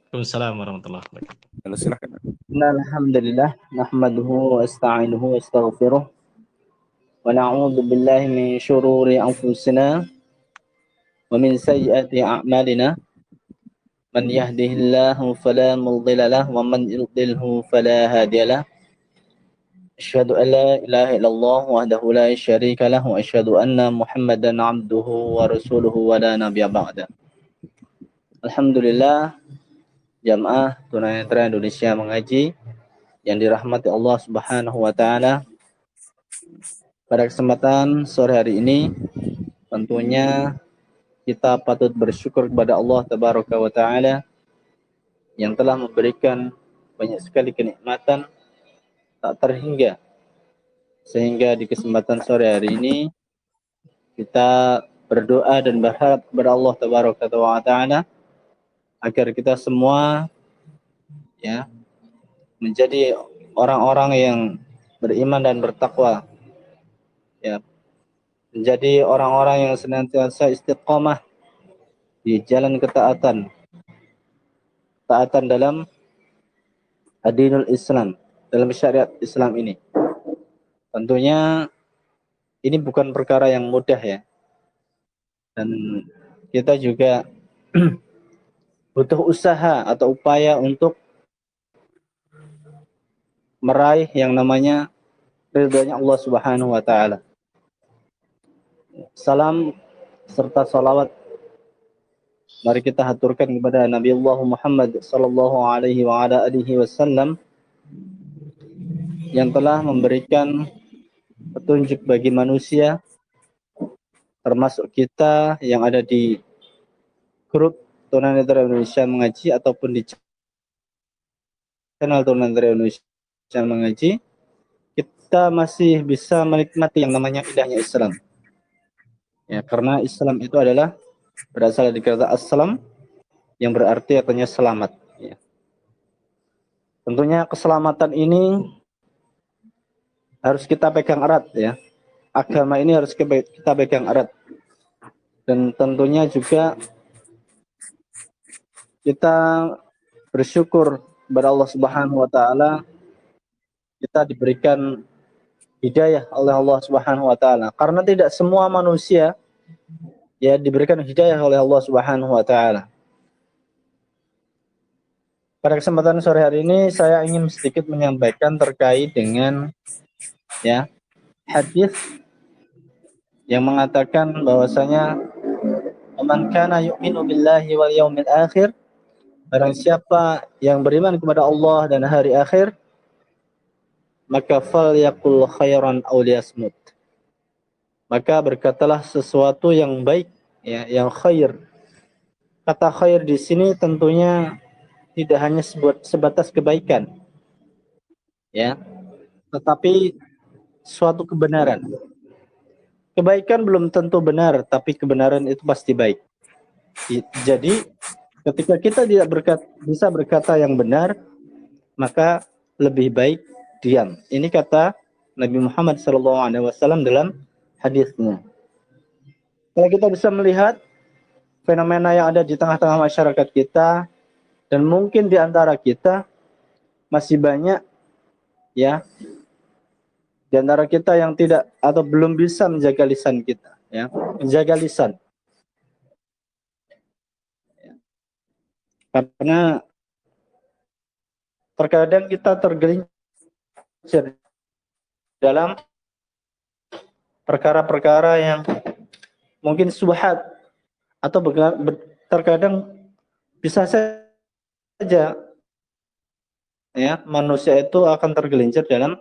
Waalaikumsalam warahmatullahi wabarakatuh. Halo, silakan. Alhamdulillah nahmaduhu wa asta'inuhu wa astaghfiruh wa na'udzu billahi min syururi anfusina wa min sayyiati a'malina man yahdihillahu fala mudilla lahu wa man yudlilhu fala hadiyalah asyhadu an la ilaha illallah wahdahu la syarika lahu wa asyhadu anna muhammadan abduhu wa rasuluhu wa la nabiyya ba'da. Alhamdulillah jamaah tunanetra Indonesia mengaji yang dirahmati Allah Subhanahu wa taala. Pada kesempatan sore hari ini tentunya kita patut bersyukur kepada Allah Tabaraka wa taala yang telah memberikan banyak sekali kenikmatan tak terhingga, sehingga di kesempatan sore hari ini kita berdoa dan berharap kepada Allah Tabaraka wa taala agar kita semua ya menjadi orang-orang yang beriman dan bertakwa, ya, menjadi orang-orang yang senantiasa istiqomah di jalan ketaatan dalam adinul Islam, dalam syariat Islam ini. Tentunya ini bukan perkara yang mudah ya, dan kita juga butuh usaha atau upaya untuk meraih yang namanya ridhonya Allah Subhanahu wa taala. Salam serta salawat mari kita haturkan kepada Nabi Allah Muhammad sallallahu alaihi wa ala alihi wasallam yang telah memberikan petunjuk bagi manusia, termasuk kita yang ada di grup Tunanetra Indonesia Mengaji ataupun di channel Tunanetra Indonesia Mengaji, kita masih bisa menikmati yang namanya indahnya Islam. Ya, karena Islam itu adalah berasal dari kata assalam yang berarti artinya selamat. Ya. Tentunya keselamatan ini harus kita pegang erat ya. Agama ini harus kita pegang erat. Dan tentunya juga kita bersyukur kepada Allah Subhanahu wa taala kita diberikan hidayah oleh Allah Subhanahu wa taala, karena tidak semua manusia ya diberikan hidayah oleh Allah Subhanahu wa taala. Pada kesempatan sore hari ini saya ingin sedikit menyampaikan terkait dengan ya hadis yang mengatakan bahwasanya man kana yu'minu billahi wal yaumil akhir, barang siapa yang beriman kepada Allah dan hari akhir, maka falyaqul khairan aw liyasmut. Maka berkatalah sesuatu yang baik, ya, yang khair. Kata khair di sini tentunya tidak hanya sebatas kebaikan, ya, tetapi suatu kebenaran. Kebaikan belum tentu benar, tapi kebenaran itu pasti baik. Jadi, ketika kita tidak bisa berkata yang benar, maka lebih baik diam. Ini kata Nabi Muhammad SAW dalam hadisnya. Kalau kita bisa melihat fenomena yang ada di tengah-tengah masyarakat kita, dan mungkin di antara kita masih banyak ya di antara kita yang tidak atau belum bisa menjaga lisan kita, ya, menjaga lisan. Karena terkadang kita tergelincir dalam perkara-perkara yang mungkin subhat, atau terkadang bisa saja ya manusia itu akan tergelincir dalam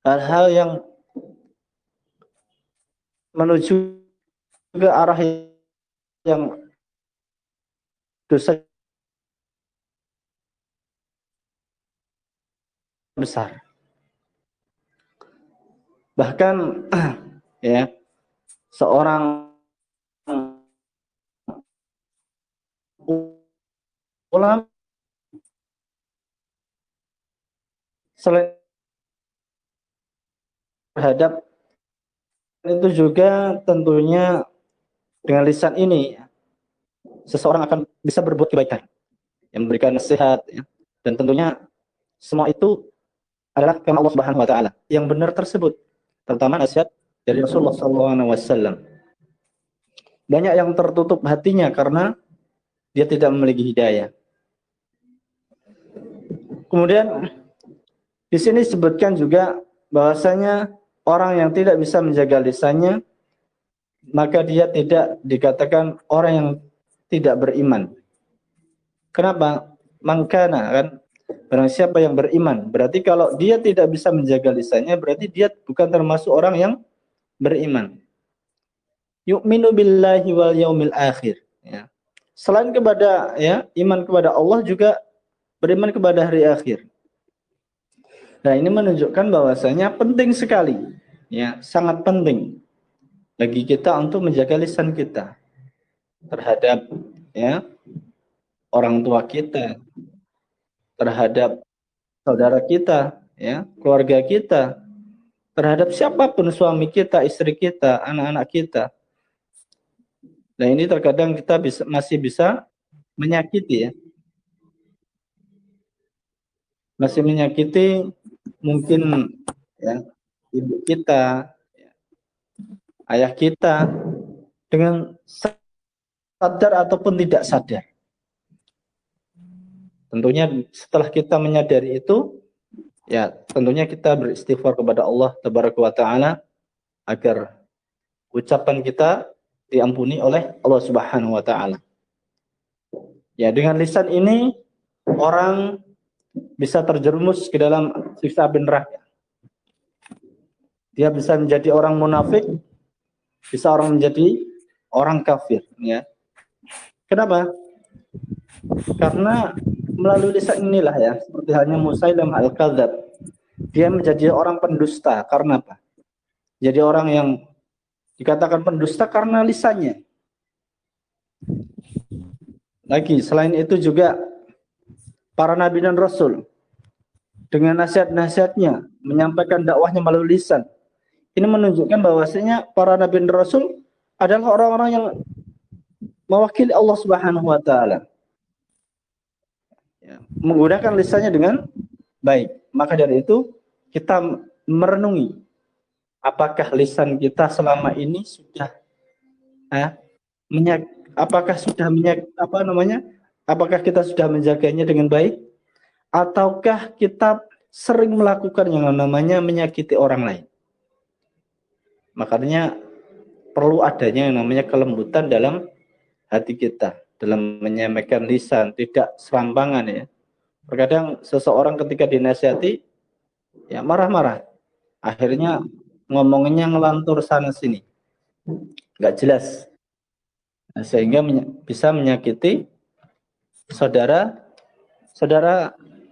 hal-hal yang menuju ke arah yang dosa besar. Bahkan ya seorang ulama selain terhadap itu juga tentunya dengan lisan ini seseorang akan bisa berbuat kebaikan. yang memberikan nasihat, ya. Dan tentunya semua itu adalah firman Allah Subhanahu wa taala yang benar tersebut, terutama nasihat dari Rasulullah SAW. Banyak yang tertutup hatinya karena dia tidak memiliki hidayah. Kemudian di sini disebutkan juga bahwasanya orang yang tidak bisa menjaga lisannya, maka dia tidak dikatakan orang yang tidak beriman. Kenapa? Mangkana, kan? Barang siapa yang beriman. Berarti kalau dia tidak bisa menjaga lisannya, berarti dia bukan termasuk orang yang beriman. Yu'minu billahi wal yaumil akhir. Ya. Selain kepada iman kepada Allah, juga beriman kepada hari akhir. Nah, ini menunjukkan bahwasanya penting sekali, ya, sangat penting bagi kita untuk menjaga lisan kita terhadap orang tua kita, terhadap saudara kita, keluarga kita, terhadap siapapun, suami kita, istri kita, anak-anak kita. Nah, ini terkadang kita masih bisa menyakiti, masih menyakiti mungkin ibu kita, ayah kita, dengan sadar ataupun tidak sadar. Tentunya setelah kita menyadari itu, tentunya kita beristighfar kepada Allah Tabaraka wa Ta'ala agar ucapan kita diampuni oleh Allah Subhanahu wa Ta'ala. Ya, dengan lisan ini orang bisa terjerumus ke dalam siksa api neraka. Dia bisa menjadi orang munafik, bisa orang menjadi orang kafir, ya. Kenapa? Karena melalui lisan inilah, ya, seperti halnya Musailamah al-Kadzab, dia menjadi orang pendusta. Karena apa? Jadi orang yang dikatakan pendusta karena lisannya. Lagi selain itu juga para nabi dan rasul dengan nasihat-nasihatnya menyampaikan dakwahnya melalui lisan. Ini menunjukkan bahwasanya para nabi dan rasul adalah orang-orang yang mewakili Allah Subhanahu wa Ta'ala, menggunakan lisannya dengan baik. Maka dari itu kita merenungi apakah lisan kita selama ini sudah apakah kita sudah menjaganya dengan baik, ataukah kita sering melakukan yang namanya menyakiti orang lain. Makanya perlu adanya yang namanya kelembutan dalam hati kita, dalam menyampaikan lisan, tidak serampangan, ya. Terkadang seseorang ketika dinasihati, ya marah-marah, akhirnya ngomongnya ngelantur sana sini, nggak jelas, sehingga bisa menyakiti saudara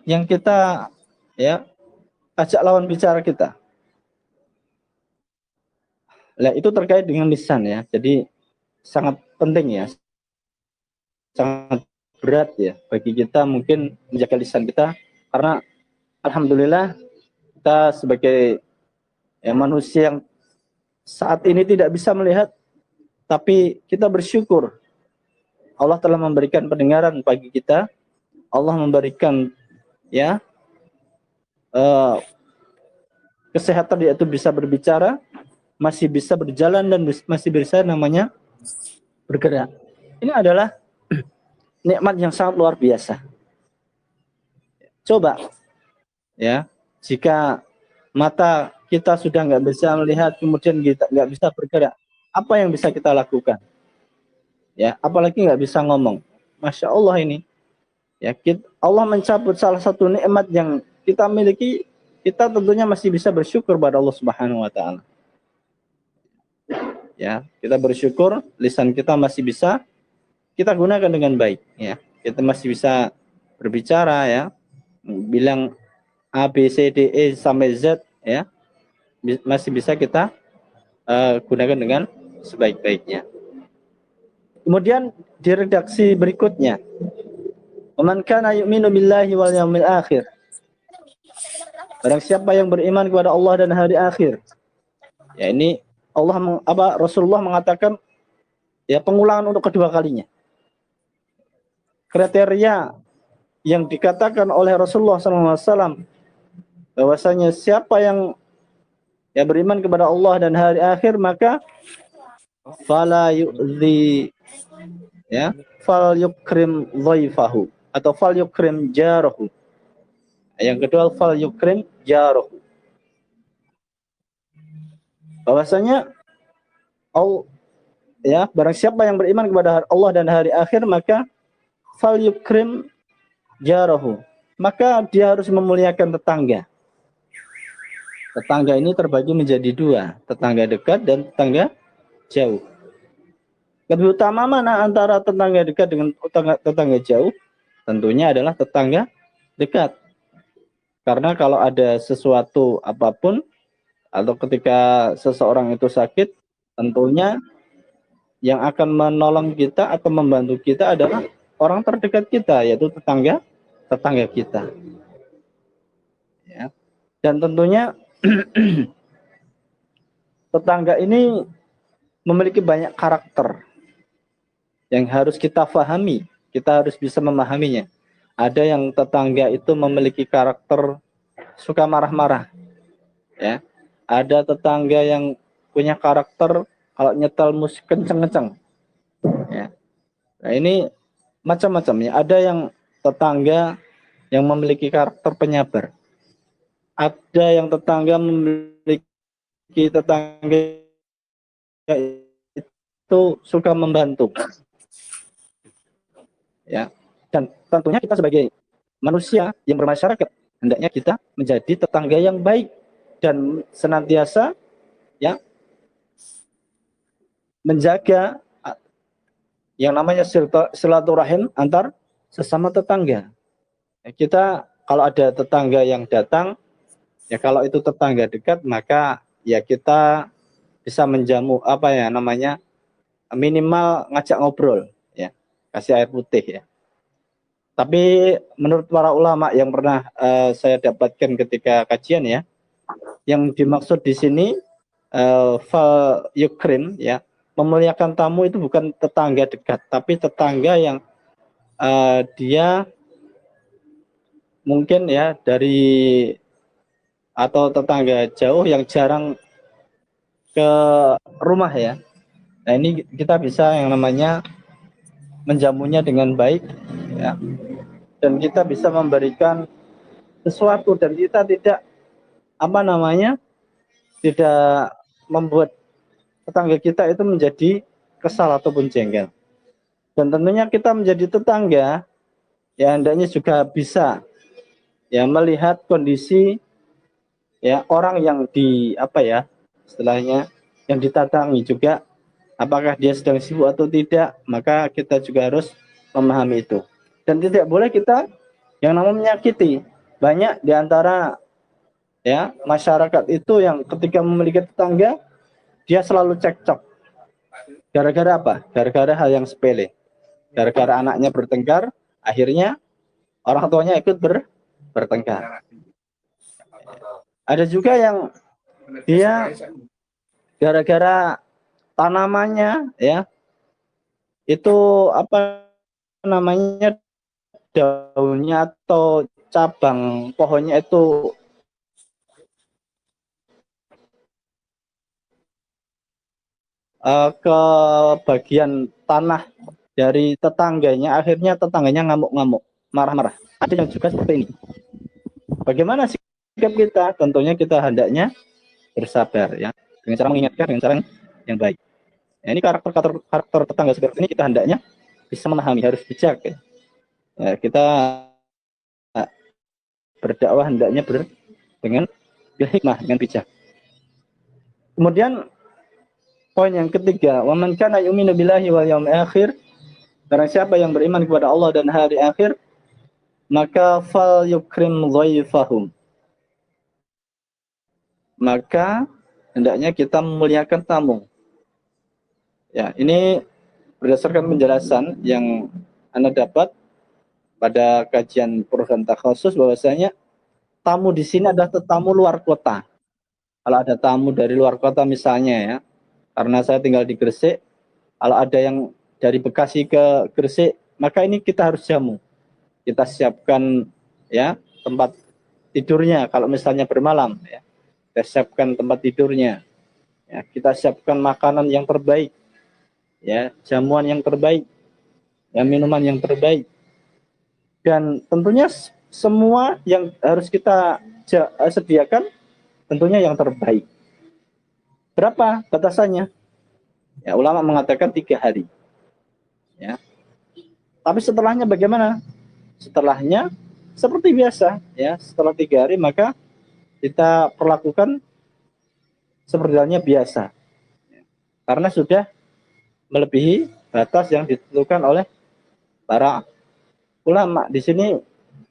yang kita ajak lawan bicara kita. Nah, itu terkait dengan lisan, ya. Jadi sangat penting, ya, sangat berat, ya, bagi kita mungkin menjaga lisan kita, karena alhamdulillah kita sebagai manusia yang saat ini tidak bisa melihat, tapi kita bersyukur Allah telah memberikan pendengaran bagi kita, Allah memberikan kesehatan, yaitu bisa berbicara, masih bisa berjalan, dan masih bisa namanya bergerak. Ini adalah nikmat yang sangat luar biasa. Coba, ya, jika mata kita sudah nggak bisa melihat, kemudian kita nggak bisa bergerak, apa yang bisa kita lakukan? Ya, apalagi nggak bisa ngomong. Masya Allah ini. Ya, Allah mencabut salah satu nikmat yang kita miliki, kita tentunya masih bisa bersyukur pada Allah Subhanahu wa Ta'ala. Ya, kita bersyukur lisan kita masih bisa kita gunakan dengan baik, ya. Kita masih bisa berbicara, ya, bilang A, B, C, D, E sampai Z, ya, masih bisa kita gunakan dengan sebaik-baiknya. Kemudian di redaksi berikutnya, "Man kana yu'minu billahi wal yaumil akhir." Barang siapa yang beriman kepada Allah dan hari akhir. Ya, ini Rasulullah mengatakan, ya, pengulangan untuk kedua kalinya. Kriteria yang dikatakan oleh Rasulullah SAW bahwasanya siapa yang beriman kepada Allah dan hari akhir, maka fala yu'zi, ya, fal yukrim dhaifahu atau fal yukrim jarahu. Yang kedua fal yukrim jarahu. Bahwasanya barang siapa yang beriman kepada Allah dan hari akhir, maka fal yukrim jarahu, maka dia harus memuliakan tetangga. Tetangga ini terbagi menjadi dua, tetangga dekat dan tetangga jauh. Lebih utama mana antara tetangga dekat dengan tetangga jauh? Tentunya adalah tetangga dekat. Karena kalau ada sesuatu apapun, atau ketika seseorang itu sakit, tentunya yang akan menolong kita atau membantu kita adalah orang terdekat kita, yaitu tetangga kita. Ya. Dan tentunya tetangga ini memiliki banyak karakter yang harus kita pahami, kita harus bisa memahaminya. Ada yang tetangga itu memiliki karakter suka marah-marah, ya. Ada tetangga yang punya karakter kalau nyetel musik kenceng-kenceng, ya. Nah, ini macam-macam ya. Ada yang tetangga yang memiliki karakter penyabar. Ada yang tetangga memiliki tetangga itu suka membantu, ya. Dan tentunya kita sebagai manusia yang bermasyarakat, hendaknya kita menjadi tetangga yang baik dan senantiasa, ya, menjaga yang namanya silaturahim antar sesama tetangga. Kita kalau ada tetangga yang datang, ya kalau itu tetangga dekat, maka ya kita bisa menjamu minimal ngajak ngobrol, ya, kasih air putih, ya. Tapi menurut para ulama yang pernah saya dapatkan ketika kajian, ya, yang dimaksud di sini fal yukrim, ya, memuliakan tamu itu bukan tetangga dekat, tapi tetangga yang dia mungkin, ya, dari atau tetangga jauh yang jarang ke rumah, ya. Nah, ini kita bisa yang namanya menjamunya dengan baik, ya. Dan kita bisa memberikan sesuatu dan kita tidak tidak membuat tetangga kita itu menjadi kesal ataupun jengkel. Dan tentunya kita menjadi tetangga, ya, hendaknya juga bisa, ya, melihat kondisi, ya, orang yang istilahnya yang ditatangi juga, apakah dia sedang sibuk atau tidak, maka kita juga harus memahami itu. Dan tidak boleh kita yang namanya menyakiti. Banyak diantara, ya, masyarakat itu yang ketika memiliki tetangga, dia selalu cekcok. Gara-gara apa? Gara-gara hal yang sepele. Gara-gara anaknya bertengkar, akhirnya orang tuanya ikut bertengkar. Ada juga yang dia gara-gara tanamannya, ya, itu daunnya atau cabang pohonnya itu ke bagian tanah dari tetangganya, akhirnya tetangganya ngamuk-ngamuk, marah-marah. Ada yang juga seperti ini. Bagaimana sikap kita? Tentunya kita hendaknya bersabar, ya, dengan cara mengingatkan dengan cara yang baik. Ya, ini karakter tetangga seperti ini kita hendaknya bisa memahami, harus bijak, ya. Ya, kita berdakwah hendaknya dengan hikmah, dengan bijak. Kemudian poin yang ketiga, wa man kana yu'minu billahi wal yaumil akhir, barang siapa yang beriman kepada Allah dan hari akhir, maka fal yukrim dhaifahum, maka hendaknya kita memuliakan tamu. Ya, ini berdasarkan penjelasan yang Anda dapat pada kajian program takhasus, bahwasanya tamu di sini adalah tamu luar kota. Kalau ada tamu dari luar kota misalnya, ya, karena saya tinggal di Gresik, kalau ada yang dari Bekasi ke Gresik, maka ini kita harus jamu. kita siapkan ya tempat tidurnya kalau misalnya bermalam ya. Kita siapkan tempat tidurnya. Ya, kita siapkan makanan yang terbaik. Ya, jamuan yang terbaik. Ya, minuman yang terbaik. Dan tentunya semua yang harus kita sediakan tentunya yang terbaik. Berapa batasannya? Ya, ulama mengatakan 3 hari. Ya. Tapi setelahnya bagaimana? Setelahnya seperti biasa, ya. Setelah 3 hari maka kita perlakukan seperti halnya biasa, karena sudah melebihi batas yang ditentukan oleh para ulama. Di sini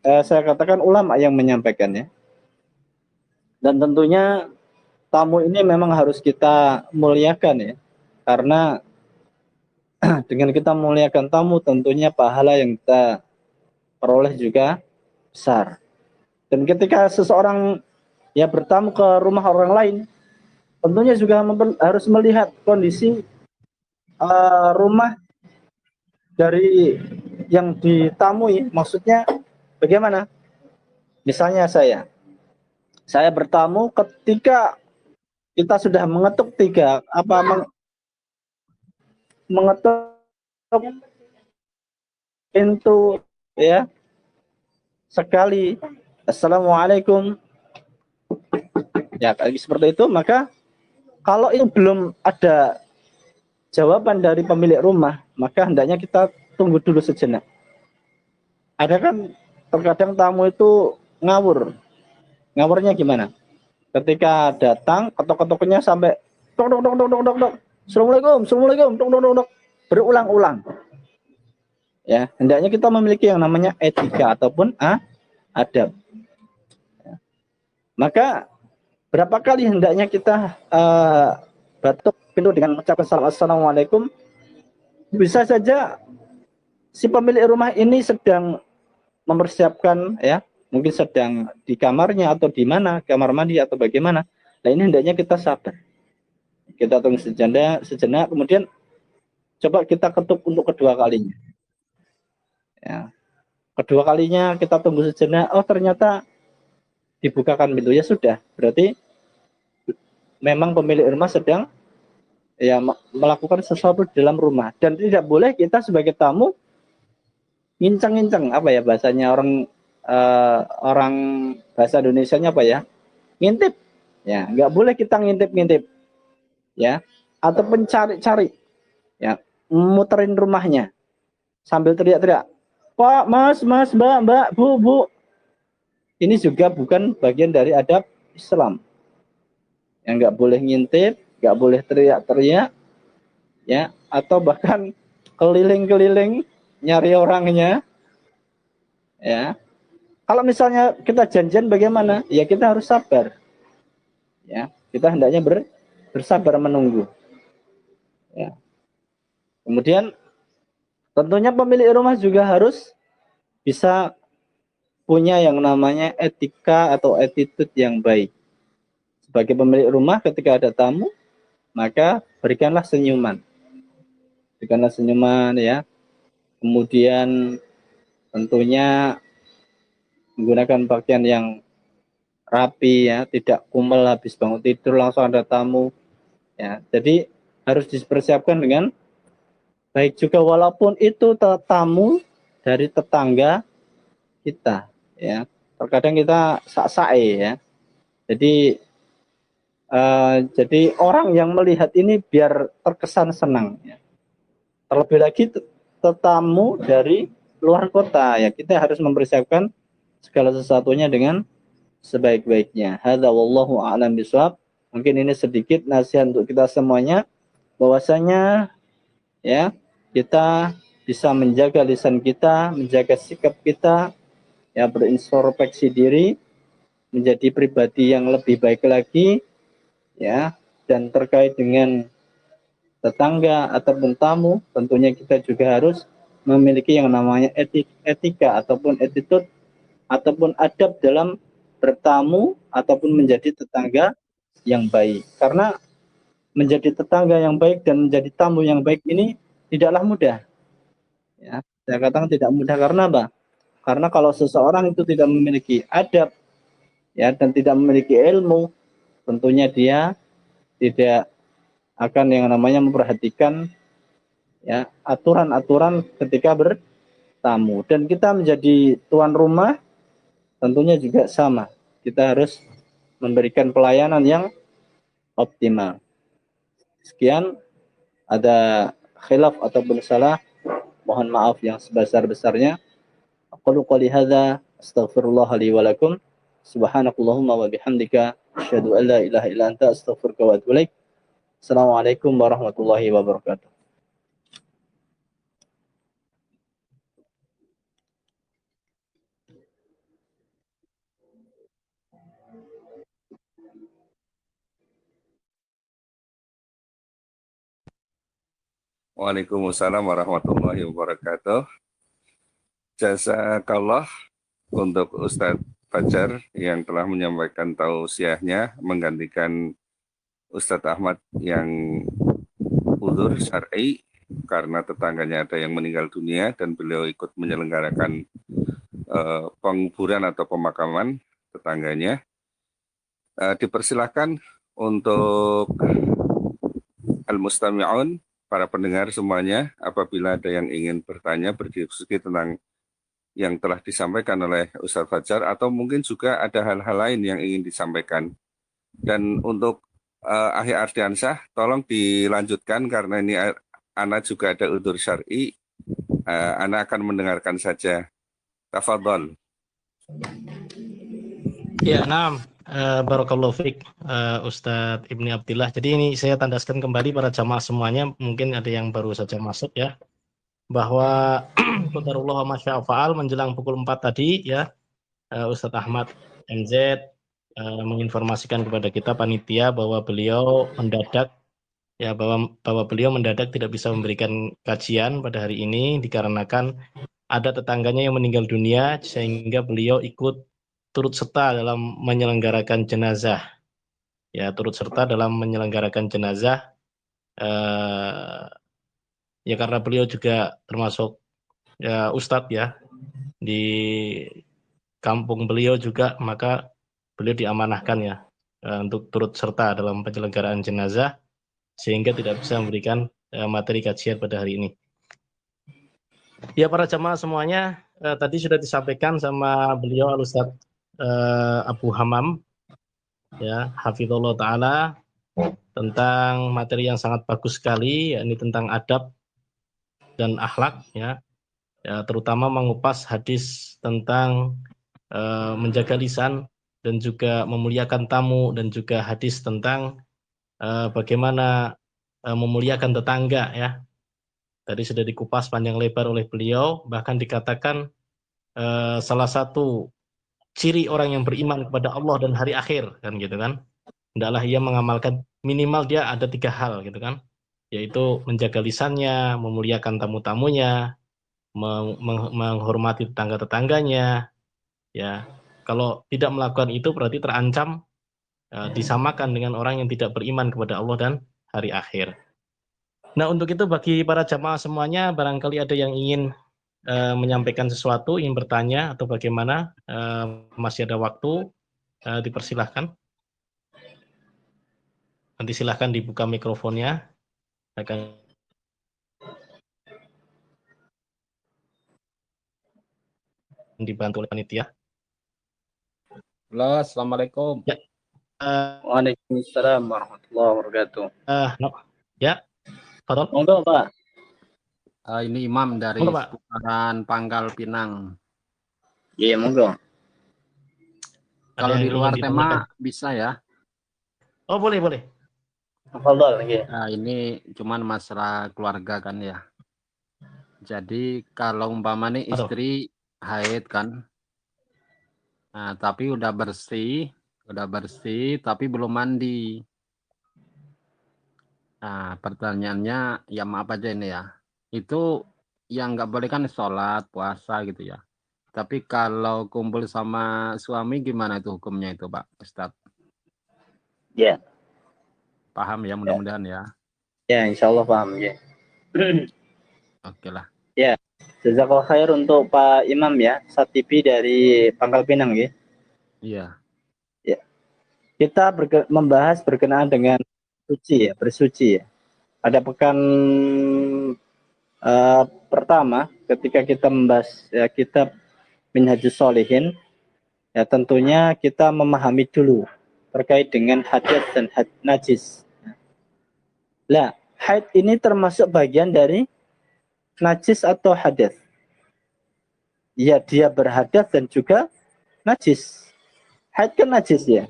saya katakan ulama yang menyampaikannya. Dan tentunya tamu ini memang harus kita muliakan ya, karena dengan kita muliakan tamu tentunya pahala yang kita peroleh juga besar. Dan ketika seseorang ya bertamu ke rumah orang lain, tentunya juga harus melihat kondisi rumah dari yang ditamui. Maksudnya bagaimana? Misalnya saya bertamu ketika kita sudah mengetuk mengetuk pintu ya sekali, assalamualaikum, ya kayak seperti itu. Maka kalau itu belum ada jawaban dari pemilik rumah, maka hendaknya kita tunggu dulu sejenak. Ada kan terkadang tamu itu ngawurnya gimana? Ketika datang ketok-ketoknya sampai tok tok tok tok tok tok, assalamualaikum, assalamualaikum, tok tok tok tok, berulang-ulang. Ya, hendaknya kita memiliki yang namanya etika ataupun adab. Maka berapa kali hendaknya kita batuk pintu dengan mengucapkan assalamualaikum? Bisa saja si pemilik rumah ini sedang mempersiapkan ya, mungkin sedang di kamarnya atau di mana, kamar mandi atau bagaimana. Nah, ini hendaknya kita sabar. Kita tunggu sejenak, kemudian coba kita ketuk untuk kedua kalinya. Ya. Kedua kalinya kita tunggu sejenak, oh ternyata dibukakan pintu, ya sudah, berarti memang pemilik rumah sedang ya melakukan sesuatu di dalam rumah. Dan tidak boleh kita sebagai tamu ngincang-ngincang, apa ya bahasanya orang bahasa Indonesianya apa ya, ngintip ya, nggak boleh kita ngintip-ngintip ya, ataupun cari-cari ya, muterin rumahnya sambil teriak-teriak, Pak, Mas, Mbak, Bu. Ini juga bukan bagian dari adab Islam. Yang nggak boleh ngintip, nggak boleh teriak-teriak, ya, atau bahkan keliling-keliling nyari orangnya, ya. Kalau misalnya kita janjian bagaimana? Ya kita harus sabar, ya. Kita hendaknya bersabar menunggu, ya. Kemudian tentunya pemilik rumah juga harus bisa punya yang namanya etika atau attitude yang baik. Sebagai pemilik rumah ketika ada tamu, maka berikanlah senyuman. Berikanlah senyuman ya. Kemudian tentunya menggunakan pakaian yang rapi ya, tidak kumel habis bangun tidur langsung ada tamu ya. Jadi harus dipersiapkan dengan baik juga, walaupun itu tamu dari tetangga kita ya. Terkadang kita sak-sae ya. Jadi orang yang melihat ini biar terkesan senang ya. Terlebih lagi tetamu dari luar kota ya, kita harus mempersiapkan segala sesuatunya dengan sebaik-baiknya. Hadza wallahu a'lam bishawab. Mungkin ini sedikit nasihat untuk kita semuanya, bahwasanya ya kita bisa menjaga lisan kita, menjaga sikap kita, ya berintrospeksi diri, menjadi pribadi yang lebih baik lagi, ya. Dan terkait dengan tetangga ataupun tamu, tentunya kita juga harus memiliki yang namanya etika ataupun attitude ataupun adab dalam bertamu ataupun menjadi tetangga yang baik. Karena menjadi tetangga yang baik dan menjadi tamu yang baik ini tidaklah mudah. Ya, saya katakan tidak mudah karena apa? Karena kalau seseorang itu tidak memiliki adab, ya, dan tidak memiliki ilmu, tentunya dia tidak akan yang namanya memperhatikan, ya, aturan-aturan ketika bertamu. Dan kita menjadi tuan rumah tentunya juga sama. Kita harus memberikan pelayanan yang optimal. Sekian, ada khilaf ataupun salah, mohon maaf yang sebesar-besarnya. Aqulu qouli hadza astaghfirullah li wa lakum. Subhanakallahumma wa bihamdika asyhadu an la ilaha illa anta astaghfiruka wa atubu ilaik. Assalamualaikum warahmatullahi wabarakatuh. Waalaikumsalam warahmatullahi wabarakatuh. Jazakallah untuk Ustadz Fajar yang telah menyampaikan tausiahnya menggantikan Ustadz Ahmad yang udzur syar'i karena tetangganya ada yang meninggal dunia dan beliau ikut menyelenggarakan penguburan atau pemakaman tetangganya. Dipersilakan untuk al-mustami'un, para pendengar semuanya, apabila ada yang ingin bertanya, berdiskusi tentang yang telah disampaikan oleh Ustadz Fajar, atau mungkin juga ada hal-hal lain yang ingin disampaikan. Dan untuk Ahi Ardiansyah, tolong dilanjutkan karena ini Ana juga ada udzur syar'i. Ana akan mendengarkan saja. Tafadhol. Ya, naam. Barakallahu fiik, Ustadz Ibni Abdillah. Jadi ini saya tandaskan kembali para jamaah semuanya, mungkin ada yang baru saja masuk ya, bahwa qadarullah ma syaa fa'al menjelang pukul 4 tadi ya, Ustadz Ahmad MZ menginformasikan kepada kita panitia bahwa beliau mendadak ya, bahwa beliau mendadak tidak bisa memberikan kajian pada hari ini dikarenakan ada tetangganya yang meninggal dunia, sehingga beliau ikut turut serta dalam menyelenggarakan jenazah. Ya, turut serta dalam menyelenggarakan jenazah. Ya karena beliau juga termasuk ya, ustadz ya di kampung beliau juga, maka beliau diamanahkan ya untuk turut serta dalam penyelenggaraan jenazah, sehingga tidak bisa memberikan materi kajian pada hari ini. Ya para jamaah semuanya, tadi sudah disampaikan sama beliau Al-Ustadz Abu Hamam ya, hafizallahu taala, tentang materi yang sangat bagus sekali, yakni tentang adab dan akhlak ya, terutama mengupas hadis tentang menjaga lisan dan juga memuliakan tamu, dan juga hadis tentang bagaimana memuliakan tetangga ya. Tadi sudah dikupas panjang lebar oleh beliau, bahkan dikatakan salah satu ciri orang yang beriman kepada Allah dan hari akhir kan gitu kan, hendaklah ia mengamalkan minimal dia ada 3 hal gitu kan, yaitu menjaga lisannya, memuliakan tamu-tamunya, menghormati tetangga-tetangganya ya. Kalau tidak melakukan itu berarti terancam disamakan dengan orang yang tidak beriman kepada Allah dan hari akhir. Nah, untuk itu bagi para jamaah semuanya, barangkali ada yang ingin menyampaikan sesuatu, ingin bertanya atau bagaimana, masih ada waktu, dipersilahkan. Nanti silahkan dibuka mikrofonnya, akan dibantu oleh panitia. Halo, assalamualaikum. Ya, Waalaikumsalam warahmatullahi wabarakatuh. no. Ya, Fadol. Monggo, Pak. Ini Imam dari Monggo, Pak. seputaran Pangkal Pinang. Iya, monggo. Kalau Ada di yang luar ingin tema ditanyakan? bisa ya. Oh, boleh, boleh. Tafadhol, nggih. Ini cuman masalah keluarga kan ya. Jadi kalau umpama nih Fadol. istri haid kan. Nah, tapi udah bersih tapi belum mandi. Nah, pertanyaannya ya maaf aja ini ya. Itu yang nggak boleh kan sholat, puasa gitu ya. Tapi kalau kumpul sama suami gimana itu hukumnya itu, Pak Ustadz? Ya. Paham ya, mudah-mudahan ya. Ya, insyaallah paham, ya. Oke lah. Jazakallah khair untuk Pak Imam ya, Satibi dari Pangkal Pinang ya. Iya. Ya. Kita membahas berkenaan dengan suci ya, bersuci ya. Pada pekan pertama ketika kita membahas ya, kitab Minhajus Sholihin, ya tentunya kita memahami dulu terkait dengan hadas dan najis. Lah, haid ini termasuk bagian dari najis atau hadas? Ya, dia berhadas dan juga najis. Haid kan najis ya.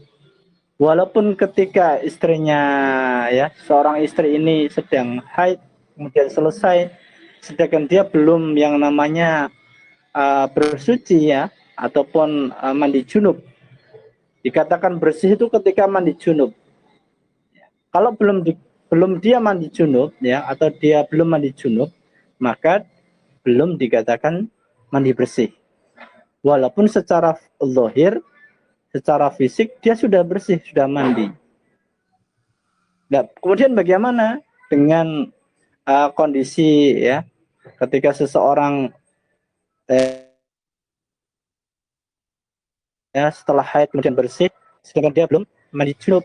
Walaupun ketika istrinya ya, seorang istri ini sedang haid kemudian selesai, sedangkan dia belum yang namanya bersuci ya, ataupun mandi junub. Dikatakan bersih itu ketika mandi junub. Kalau belum dia mandi junub ya, atau dia belum mandi junub, maka belum dikatakan mandi bersih. Walaupun secara zahir, secara fisik dia sudah bersih, sudah mandi. Nah, kemudian bagaimana dengan kondisi ya, ketika seseorang ya setelah haid kemudian bersih, sedangkan dia belum mandi junub,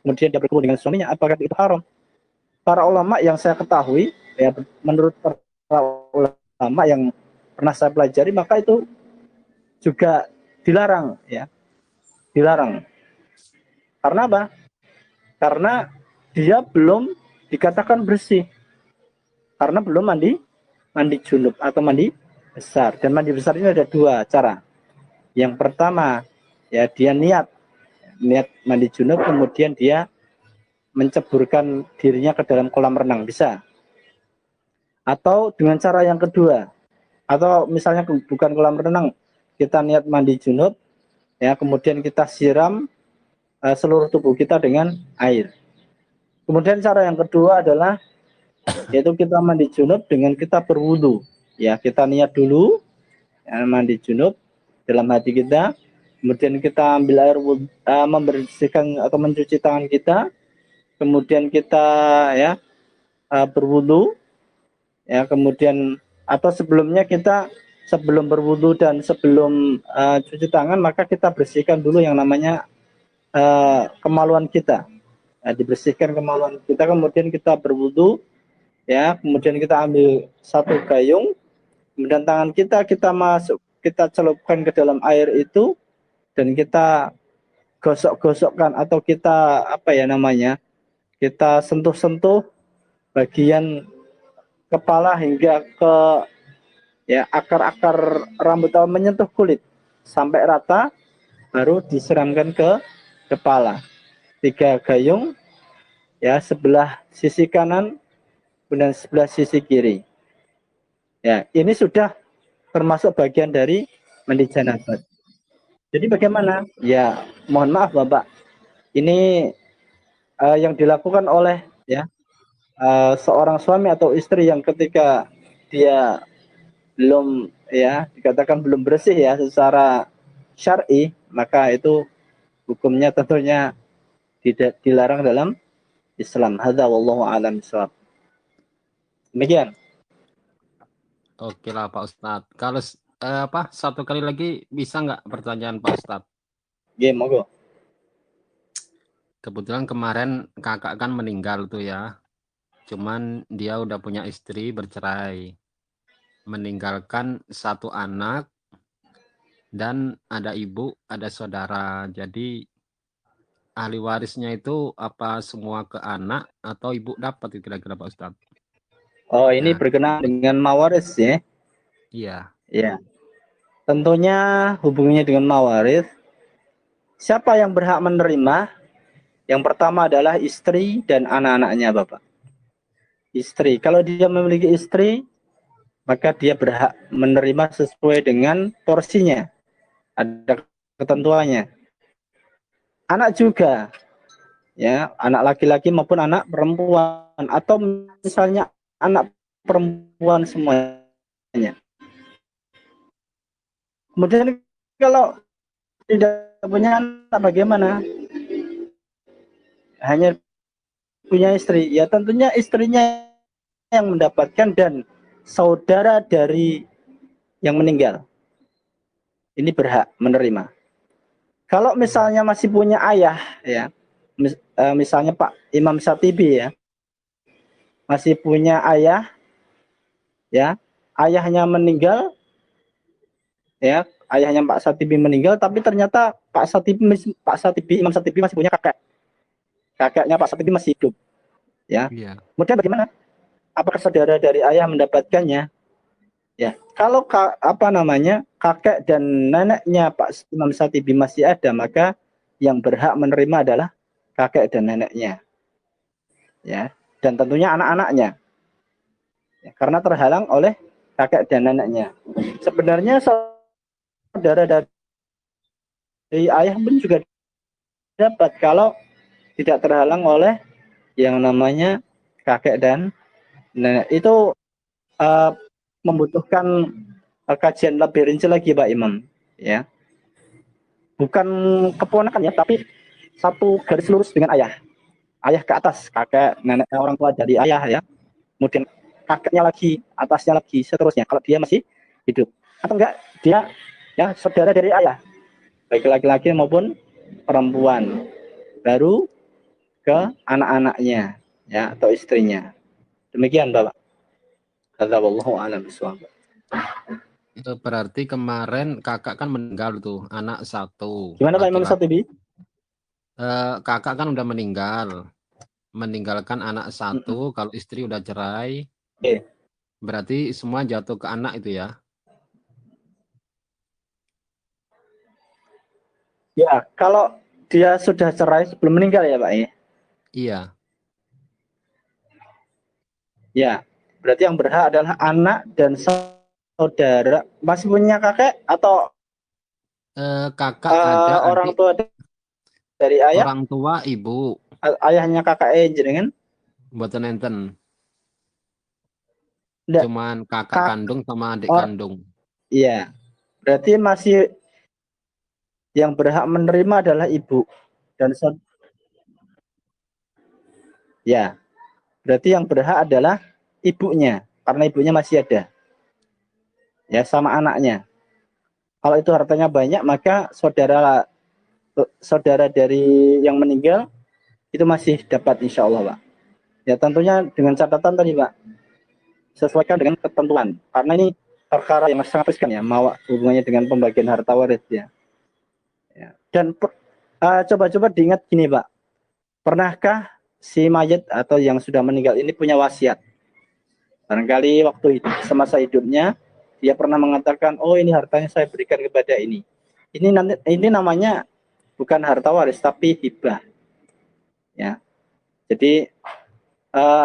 kemudian dia berhubungan dengan suaminya, apakah itu haram? Para ulama yang saya ketahui, ya menurut para ulama yang pernah saya pelajari, maka itu juga dilarang, ya, dilarang. Karena apa? Karena dia belum dikatakan bersih, karena belum mandi junub atau mandi besar. Dan mandi besar ini ada dua cara. Yang pertama, ya dia niat mandi junub, kemudian dia menceburkan dirinya ke dalam kolam renang, bisa. Atau dengan cara yang kedua, atau misalnya bukan kolam renang, kita niat mandi junub, ya kemudian kita siram seluruh tubuh kita dengan air. Kemudian cara yang kedua adalah yaitu kita mandi junub dengan kita berwudu. Ya, kita niat dulu ya, mandi junub dalam hati kita, kemudian kita ambil air membersihkan atau mencuci tangan kita, kemudian kita ya berwudu, ya kemudian atau sebelumnya kita sebelum berwudu dan sebelum cuci tangan, maka kita bersihkan dulu yang namanya kemaluan kita. Nah, dibersihkan kemaluan kita, kemudian kita berwudu, ya kemudian kita ambil satu gayung, kemudian tangan kita celupkan ke dalam air itu, dan kita gosok-gosokkan atau kita kita sentuh-sentuh bagian kepala hingga ke ya akar-akar rambut atau menyentuh kulit sampai rata, baru disiramkan ke kepala. 3 gayung ya, sebelah sisi kanan dan sebelah sisi kiri. Ya, ini sudah termasuk bagian dari mandi janabah. Jadi bagaimana? Ya, mohon maaf Bapak. Ini yang dilakukan oleh ya seorang suami atau istri yang ketika dia belum ya dikatakan belum bersih ya secara syar'i, maka itu hukumnya tentunya tidak dilarang dalam Islam. Hadza wallahu a'lam bishawab. Demikian. Oke lah Pak Ustadz. Kalau satu kali lagi bisa nggak pertanyaan Pak Ustadz? Monggo. Kebetulan kemarin kakak kan meninggal tuh ya. Cuman dia udah punya istri, bercerai. Meninggalkan 1 anak dan ada ibu, ada saudara. Jadi ahli warisnya itu apa semua ke anak atau ibu dapat kira-kira Pak Ustadz? Oh, ini berkenaan dengan mawaris ya? Iya. Ya. Tentunya hubungannya dengan mawaris. Siapa yang berhak menerima? Yang pertama adalah istri dan anak-anaknya Bapak. Istri. Kalau dia memiliki istri, maka dia berhak menerima sesuai dengan porsinya. Ada ketentuannya. Anak juga. Ya, anak laki-laki maupun anak perempuan, atau misalnya anak perempuan semuanya. Kemudian kalau tidak punya anak bagaimana? Hanya punya istri, ya tentunya istrinya yang mendapatkan, dan saudara dari yang meninggal ini berhak menerima. Kalau misalnya masih punya ayah, ya, misalnya Pak Imam Syatibi ya, masih punya ayah, ya, ayahnya meninggal, ya, ayahnya Pak Syatibi meninggal, tapi ternyata Pak Syatibi, Imam Syatibi masih punya kakek, kakeknya Pak Syatibi masih hidup, ya. Iya. Kemudian bagaimana? Apakah saudara dari ayah mendapatkannya? Ya, kalau kakek dan neneknya Pak Imam Syatibi masih ada, maka yang berhak menerima adalah kakek dan neneknya, ya, dan tentunya anak-anaknya, ya, karena terhalang oleh kakek dan neneknya. Sebenarnya saudara dari ayah pun juga dapat kalau tidak terhalang oleh yang namanya kakek dan nenek. Itu uh, membutuhkan kajian lebih rinci lagi Pak Imam, ya. Bukan keponakan ya, tapi satu garis lurus dengan ayah. Ayah ke atas, kakek, nenek, orang tua dari ayah ya. Kemudian kakeknya lagi, atasnya lagi, seterusnya kalau dia masih hidup. Atau enggak, dia ya saudara dari ayah, baik laki-laki maupun perempuan. Baru ke anak-anaknya ya atau istrinya. Demikian Bapak. Wallahu a'lam bishawab. Itu berarti kemarin kakak kan meninggal tuh, anak satu. Gimana Pak Imam Laki-laki. Syatibi? Kakak kan udah meninggal, meninggalkan anak satu. Kalau istri udah cerai, Oke. berarti semua jatuh ke anak itu ya? Ya, kalau dia sudah cerai sebelum meninggal ya Pak ya? Iya. Ya, berarti yang berhak adalah anak dan saudara. Masih punya kakek atau Kakak ada, orang adik, tua dari ayah? orang tua, ibu, Ayahnya kakak jenengan? mboten enten. Enggak, Cuman kakak kak kandung sama adik or kandung. iya. Berarti masih yang berhak menerima adalah ibu dan ya. Berarti yang berhak adalah ibunya karena ibunya masih ada. Ya, sama anaknya. Kalau itu hartanya banyak, maka saudara dari yang meninggal itu masih dapat insya Allah Pak. Ya tentunya dengan catatan tadi Pak, sesuaikan dengan ketentuan. Karena ini perkara yang sangat riskan ya, mau hubungannya dengan pembagian harta waris ya. Dan coba-coba diingat gini Pak, pernahkah si mayat atau yang sudah meninggal ini punya wasiat? Barangkali waktu semasa hidupnya dia pernah mengatakan, oh ini hartanya saya berikan kepada ini. Ini namanya bukan harta waris tapi hibah. Ya, jadi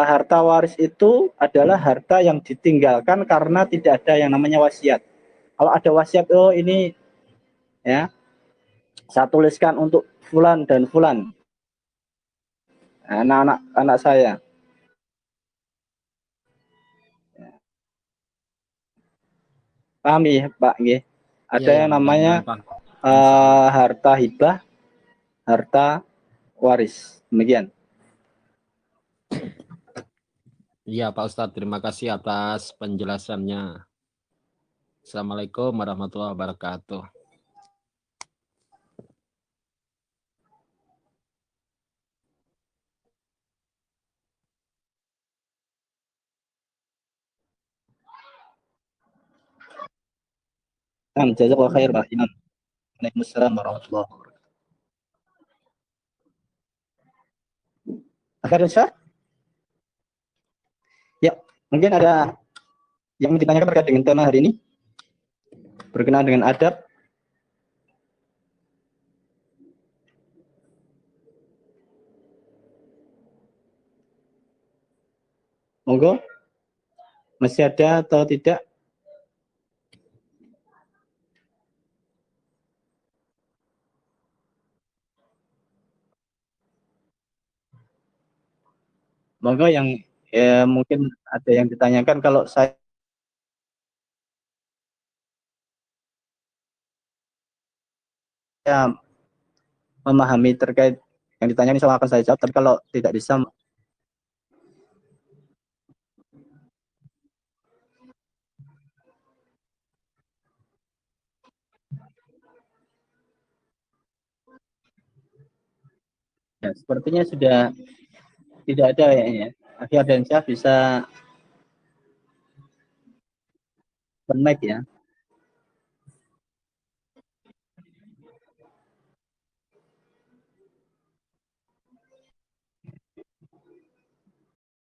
harta waris itu adalah harta yang ditinggalkan karena tidak ada yang namanya wasiat. Kalau ada wasiat, oh ini ya saya tuliskan untuk fulan dan fulan, anak-anak saya. Paham ya Pak? Ada Iya, yang namanya mudah-mudahan Pak. harta hibah, harta waris. Demikian. Iya Pak Ustadz, terima kasih atas penjelasannya. Assalamualaikum warahmatullahi wabarakatuh. Jazakallahu khair Pak Imam. Waalaikumsalam warahmatullahi wabarakatuh. Akhir Syah? Ya, mungkin ada yang ditanyakan terkait dengan tema hari ini berkenaan dengan adab. Monggo, masih ada atau tidak? Monggo yang mungkin ada yang ditanyakan. Kalau saya memahami terkait yang ditanyakan, insya Allah akan saya jawab. Tapi kalau tidak bisa, Ya, sepertinya sudah tidak ada kayaknya. Akhir dan Syah bisa bermic ya.